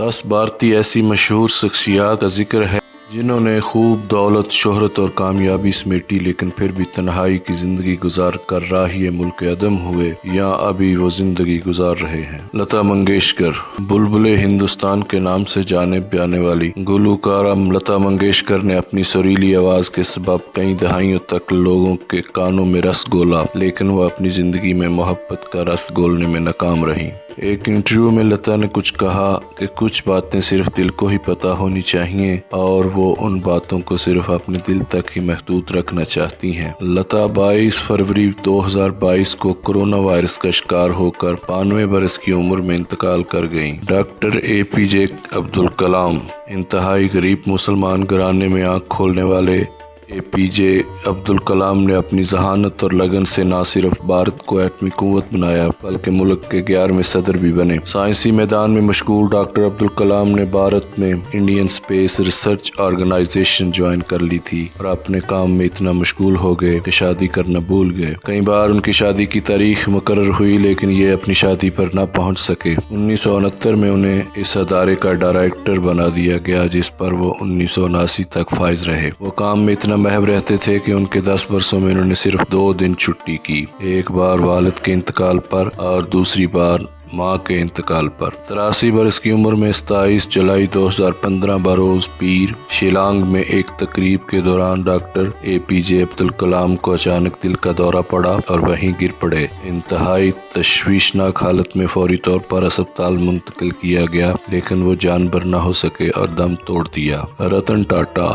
10 भारतीय ऐसी मशहूर शख्सियात का जिक्र है जिन्हों ने खूब दौलत, शोहरत और कामयाबी समेटी, लेकिन फिर भी तन्हाई की जिंदगी गुजार कर राहिए मुल्क अदम हुए या अभी वो जिंदगी गुजार रहे हैं। लता मंगेशकर। बुलबुले हिंदुस्तान के नाम से जाने जाने वाली गुलकारा लता मंगेशकर ने अपनी सुरीली आवाज के सबब कई दहाइयों तक लोगों के कानों में रस घोला, लेकिन वह अपनी जिंदगी में मोहब्बत का रस घोलने में नाकाम रही। एक इंटरव्यू में लता ने कुछ कहा कि कुछ बातें सिर्फ दिल को ही पता होनी चाहिए और वो उन बातों को सिर्फ अपने दिल तक ही महदूद रखना चाहती हैं। लता 22 फरवरी 2022 को कोरोना वायरस का शिकार होकर 92 बरस की उम्र में इंतकाल कर गईं। Doctor APJ Abdul Kalam. इंतहाई गरीब मुसलमान घराने में आंख खोलने वाले APJ अब्दुल कलाम ने अपनी जहानत और लगन से न सिर्फ भारत को एटमी कुव्वत बनाया बल्कि मुल्क के 11वें सदर भी बने। साइंसी मैदान में मशगूल डॉक्टर अब्दुल कलाम ने भारत में Indian Space Research Organisation join कर ली थी और अपने काम में इतना मशगूल हो गए कि शादी करना भूल गए। कई बार उनकी शादी की तारीख मुकर्रर हुई, लेकिन ये अपनी शादी पर न पहुंच सके। 1969 में उन्हें इस अदारे का डायरेक्टर बना दिया गया, जिस पर वो 1979 तक फाइज रहे। वो काम में इतना महव रहते थे कि उनके 10 वर्षों में उन्होंने सिर्फ 2 दिन छुट्टी की, एक बार वालिद के इंतकाल पर और दूसरी बार माँ के इंतकाल पर। 83 बरस की उम्र में 27 जुलाई 2015 बरोज पीर शिलांग में एक तकरीब के दौरान डॉक्टर APJ अब्दुल कलाम को अचानक दिल का दौरा पड़ा और वहीं गिर पड़े। इंतहाई तशवीशनाक हालत में फौरी तौर पर अस्पताल मुंतकिल किया गया, लेकिन वो जानबर न हो सके और दम तोड़ दिया। रतन टाटा।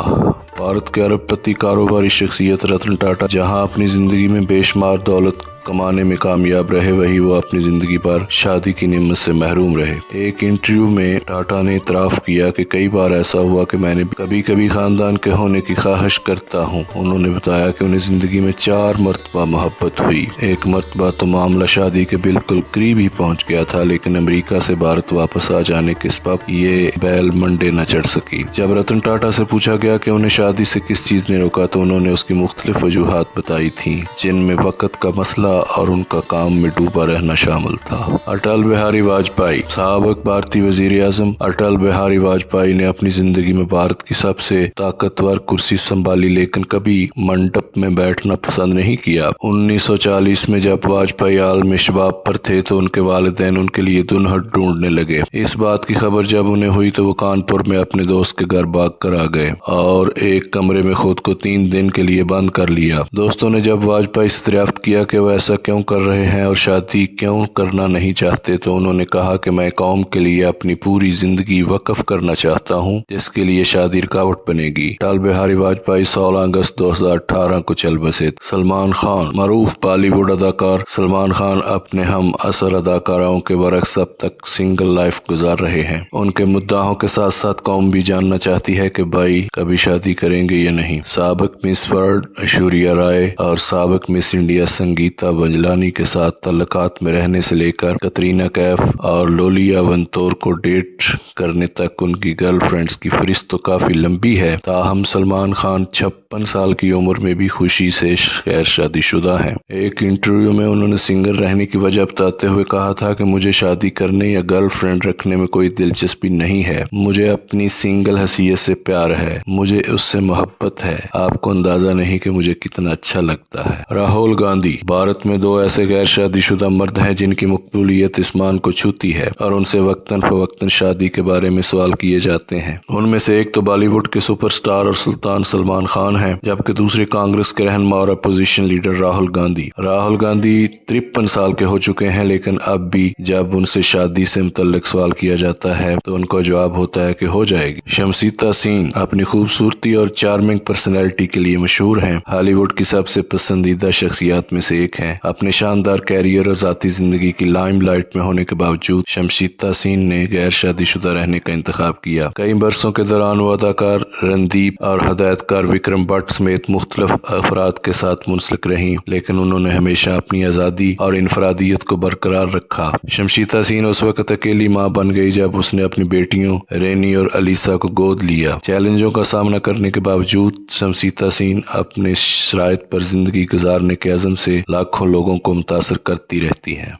भारत के अरबपति कारोबारी शख्सियत रतन टाटा जहां अपनी जिंदगी में बेशुमार दौलत कमाने में कामयाब रहे, वही वो अपनी जिंदगी पर शादी की नेमत से महरूम रहे। एक इंटरव्यू में टाटा ने इतराफ किया कि कई बार ऐसा हुआ कि मैंने कभी कभी खानदान के होने की ख्वाहिश करता हूँ। उन्होंने बताया कि उन्हें जिंदगी में 4 मरतबा मोहब्बत हुई। एक मरतबा तो मामला शादी के बिल्कुल करीब ही पहुँच गया था, लेकिन अमेरिका से भारत वापस आ जाने के सबब ये बैल मंडे न चढ़ सकी। जब रतन टाटा से पूछा गया कि उन्हें शादी से किस चीज ने रोका, तो उन्होंने उसकी मुख्तलिफ वजूहात बताई थी, जिनमें वक्त का मसला और उनका काम में डूबा रहना शामिल था। अटल बिहारी वाजपेयी। साबिक भारतीय वजीर आजम अटल बिहारी वाजपेयी ने अपनी जिंदगी में भारत की सबसे ताकतवर कुर्सी संभाली, लेकिन कभी मंडप में बैठना पसंद नहीं किया। 1940 में जब वाजपेयी आलम शबाब पर थे तो उनके वालिदैन उनके लिए दुल्हन ढूंढने लगे। इस बात की खबर जब उन्हें हुई तो वो कानपुर में अपने दोस्त के घर भाग कर आ गए और एक कमरे में खुद को 3 दिन के लिए बंद कर लिया। दोस्तों ने जब वाजपेयी से दरियाफ्त किया कि वो ऐसा क्यों कर रहे हैं और शादी क्यों करना नहीं चाहते, तो उन्होंने कहा कि मैं कौम के लिए अपनी पूरी जिंदगी वक्फ करना चाहता हूं, जिसके लिए शादी रुकावट बनेगी। अटल बिहारी वाजपेयी 16 अगस्त 2018 को चल बसे। सलमान खान। मरूफ बॉलीवुड अदाकार सलमान खान अपने हम असर अदाकाराओं के बरक्स अब तक सिंगल लाइफ गुजार रहे हैं। उनके मुद्दाओं के साथ साथ कौम भी जानना चाहती है कि भाई कभी शादी करेंगे या नहीं। साबिक मिस वर्ल्ड ऐश्वर्या राय और साबिक मिस इंडिया संगीता बंजलानी के साथ तल्लुकात में रहने से लेकर कतरीना कैफ और लोलिया वंतोर को डेट करने तक उनकी गर्लफ्रेंड्स की फहरिस्त तो काफी लंबी है। ताहम सलमान खान 56 साल की उम्र में भी खुशी से गैर शादीशुदा हैं। एक इंटरव्यू में उन्होंने सिंगल रहने की वजह बताते हुए कहा था कि मुझे शादी करने या गर्लफ्रेंड रखने में कोई दिलचस्पी नहीं है। मुझे अपनी सिंगल हैसियत से प्यार है, मुझे उससे मोहब्बत है। आपको अंदाजा नहीं कि मुझे कितना अच्छा लगता है। राहुल गांधी। भारत में 2 ऐसे गैर शादीशुदा मर्द हैं जिनकी मकबूलियत इस्मान को छूती है और उनसे वक्तन फवक्तन शादी के बारे में सवाल किए जाते हैं। उनमें से एक तो बॉलीवुड के सुपरस्टार और सुल्तान सलमान खान हैं, जबकि दूसरे कांग्रेस के रहनुमा और अपोजिशन लीडर राहुल गांधी। राहुल गांधी 53 साल के हो चुके हैं, लेकिन अब भी जब उनसे शादी से मुतल्लिक सवाल किया जाता है तो उनका जवाब होता है कि हो जाएगी। शमसीता सिंह अपनी खूबसूरती और चार्मिंग पर्सनैलिटी के लिए मशहूर हैं। हॉलीवुड की सबसे पसंदीदा शख्सियत में से एक हैं। अपने शानदार कैरियर और जाती जिंदगी की लाइमलाइट में होने के बावजूद शमसीता सिंह ने गैर शादीशुदा रहने का इंतखाब किया। कई बरसों के दौरान वो अदाकार रणदीप और हदायतकार विक्रम भट्ट समेत मुख्तलिफ अफराद के साथ मुंसलिक रहीं, लेकिन उन्होंने हमेशा अपनी आज़ादी और इनफरादियत को बरकरार रखा। शमसीता सिंह उस वक्त अकेली माँ बन गई जब उसने अपनी बेटियों रेनी और अलीसा को गोद लिया। चैलेंजों का सामना करने के बावजूद शमसीता सिंह अपने शराइत पर जिंदगी गुजारने के अज़म से लाखों लोगों को मुतासर करती रहती हैं।